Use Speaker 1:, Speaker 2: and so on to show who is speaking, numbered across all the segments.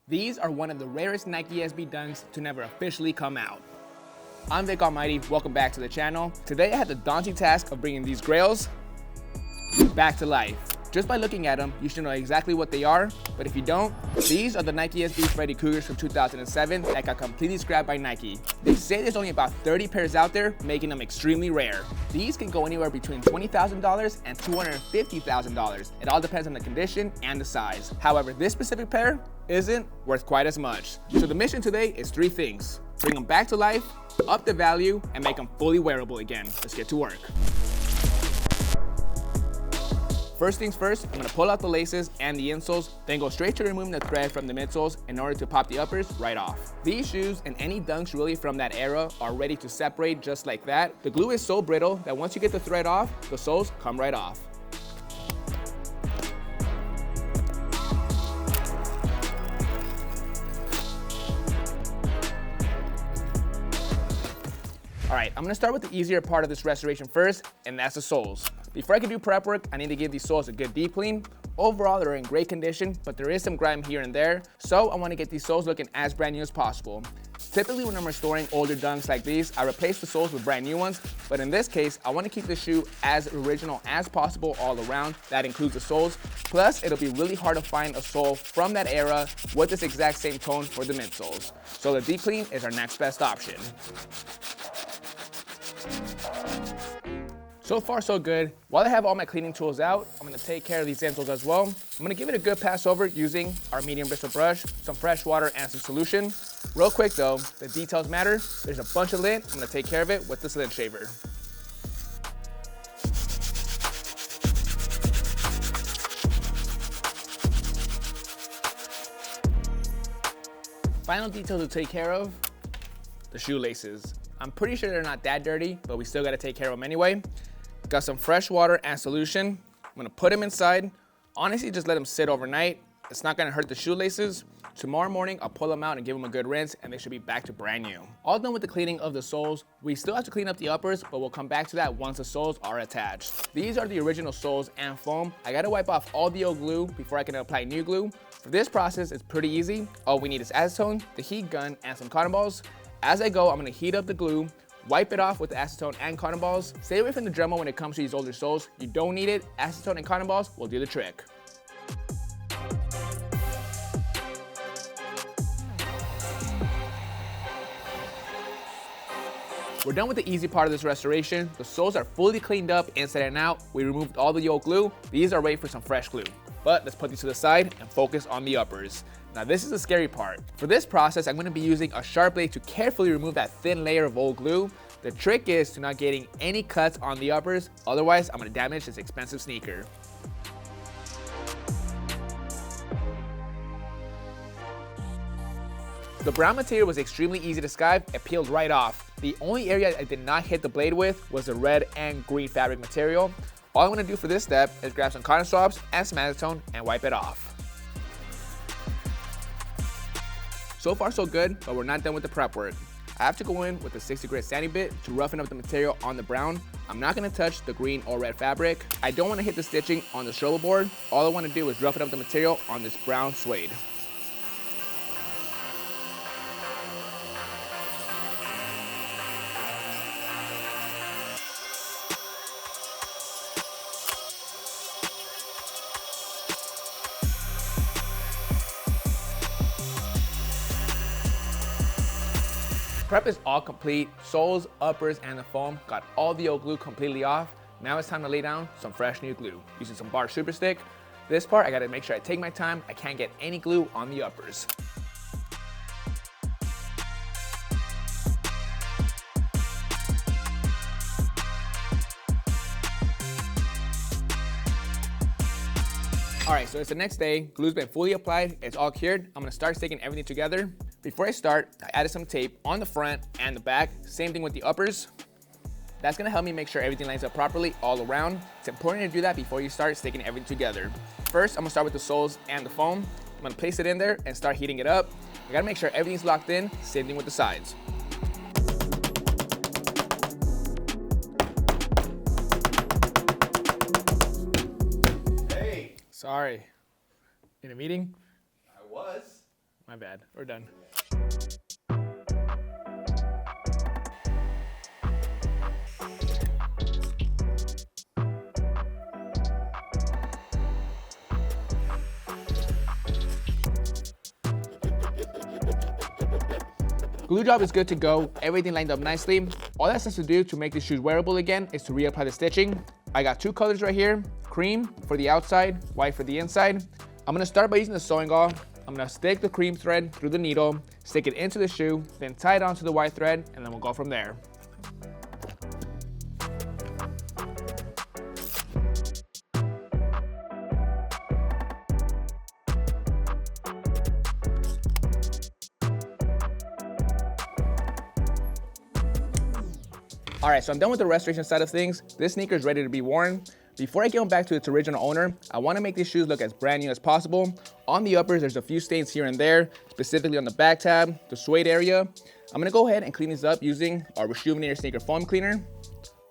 Speaker 1: These are one of the rarest Nike SB Dunks to never officially come out. I'm Vick Almighty, welcome back to the channel. Today I had the daunting task of bringing these grails back to life. Just by looking at them, you should know exactly what they are, but if you don't, these are the Nike SB Freddy Kreugers from 2007 that got completely scrapped by Nike. They say there's only about 30 pairs out there, making them extremely rare. These can go anywhere between $20,000 and $250,000. It all depends on the condition and the size. However, this specific pair isn't worth quite as much. So the mission today is three things: bring them back to life, up the value, and make them fully wearable again. Let's get to work. First things first, I'm gonna pull out the laces and the insoles, then go straight to removing the thread from the midsoles in order to pop the uppers right off. These shoes and any dunks really from that era are ready to separate just like that. The glue is so brittle that once you get the thread off, the soles come right off. All right, I'm gonna start with the easier part of this restoration first, and that's the soles. Before I can do prep work, I need to give these soles a good deep clean. Overall, they're in great condition, but there is some grime here and there, so I wanna get these soles looking as brand new as possible. Typically, when I'm restoring older dunks like these, I replace the soles with brand new ones, but in this case, I wanna keep the shoe as original as possible all around. That includes the soles. Plus, it'll be really hard to find a sole from that era with this exact same tone for the midsoles. So the deep clean is our next best option. So far, so good. While I have all my cleaning tools out, I'm gonna take care of these insoles as well. I'm gonna give it a good pass over using our medium bristle brush, some fresh water, and some solution. Real quick though, the details matter. There's a bunch of lint. I'm gonna take care of it with this lint shaver. Final detail to take care of, the shoelaces. I'm pretty sure they're not that dirty, but we still gotta take care of them anyway. Got some fresh water and solution. I'm gonna put them inside. Honestly, just let them sit overnight. It's not gonna hurt the shoelaces. Tomorrow morning, I'll pull them out and give them a good rinse, and they should be back to brand new. All done with the cleaning of the soles. We still have to clean up the uppers, but we'll come back to that once the soles are attached. These are the original soles and foam. I gotta wipe off all the old glue before I can apply new glue. For this process, it's pretty easy. All we need is acetone, the heat gun, and some cotton balls. As I go, I'm gonna heat up the glue, wipe it off with the acetone and cotton balls. Stay away from the Dremel when it comes to these older soles. You don't need it. Acetone and cotton balls will do the trick. We're done with the easy part of this restoration. The soles are fully cleaned up inside and out. We removed all the old glue. These are ready for some fresh glue. But let's put these to the side and focus on the uppers. Now this is the scary part. For this process, I'm gonna be using a sharp blade to carefully remove that thin layer of old glue. The trick is to not getting any cuts on the uppers, otherwise I'm gonna damage this expensive sneaker. The brown material was extremely easy to skyve. It peeled right off. The only area I did not hit the blade with was the red and green fabric material. All I'm gonna do for this step is grab some cotton swabs and some acetone and wipe it off. So far so good, but we're not done with the prep work. I have to go in with a 60 grit sanding bit to roughen up the material on the brown. I'm not gonna touch the green or red fabric. I don't wanna hit the stitching on the stroller board. All I wanna do is roughen up the material on this brown suede. Prep is all complete. Soles, uppers, and the foam got all the old glue completely off. Now it's time to lay down some fresh new glue using some bar super stick. This part, I gotta make sure I take my time. I can't get any glue on the uppers. All right, so it's the next day. Glue's been fully applied. It's all cured. I'm gonna start sticking everything together. Before I start, I added some tape on the front and the back. Same thing with the uppers. That's gonna help me make sure everything lines up properly all around. It's important to do that before you start sticking everything together. First, I'm gonna start with the soles and the foam. I'm gonna place it in there and start heating it up. I gotta make sure everything's locked in. Same thing with the sides.
Speaker 2: Hey.
Speaker 1: Sorry. In a meeting?
Speaker 2: I was.
Speaker 1: My bad, we're done. Glue job is good to go, everything lined up nicely. All that's left to do to make these shoes wearable again is to reapply the stitching. I got two colors right here, cream for the outside, white for the inside. I'm gonna start by using the sewing awl. I'm gonna stick the cream thread through the needle, stick it into the shoe, then tie it onto the white thread, and then we'll go from there. All right, so I'm done with the restoration side of things. This sneaker is ready to be worn. Before I get them back to its original owner, I want to make these shoes look as brand new as possible. On the uppers, there's a few stains here and there, specifically on the back tab, the suede area. I'm gonna go ahead and clean these up using our Rejuvenator sneaker foam cleaner,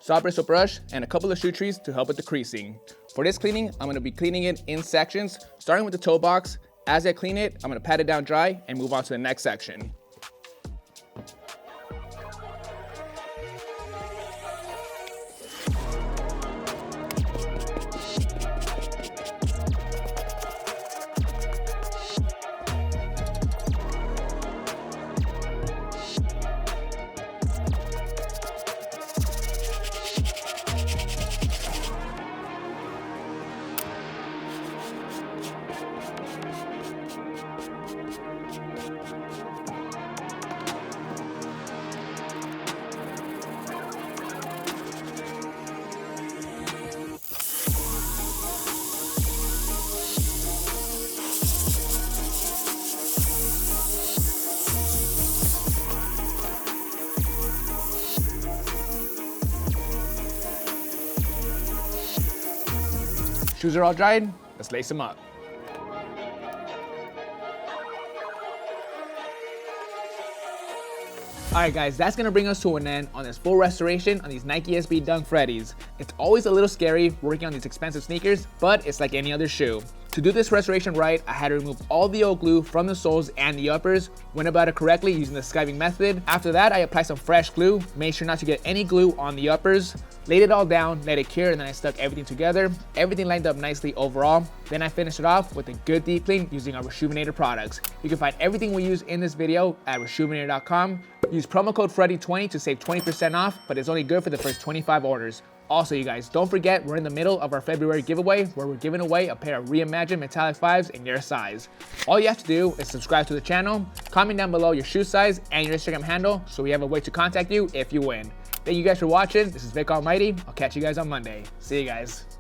Speaker 1: soft bristle brush, and a couple of shoe trees to help with the creasing. For this cleaning, I'm gonna be cleaning it in sections, starting with the toe box. As I clean it, I'm gonna pat it down dry and move on to the next section. Shoes are all dried, let's lace them up. Alright guys, that's gonna bring us to an end on this full restoration on these Nike SB Dunk Freddys. It's always a little scary working on these expensive sneakers, but it's like any other shoe. To do this restoration right, I had to remove all the old glue from the soles and the uppers, went about it correctly using the skiving method. After that, I applied some fresh glue, made sure not to get any glue on the uppers, laid it all down, let it cure, and then I stuck everything together. Everything lined up nicely overall. Then I finished it off with a good deep clean using our Rejuvenator products. You can find everything we use in this video at rejuvenator.com. Use promo code Freddy20 to save 20% off, but it's only good for the first 25 orders. Also, you guys, don't forget we're in the middle of our February giveaway where we're giving away a pair of reimagined metallic 5s in your size. All you have to do is subscribe to the channel, comment down below your shoe size and your Instagram handle so we have a way to contact you if you win. Thank you guys for watching. This is Vick Almighty. I'll catch you guys on Monday. See you guys.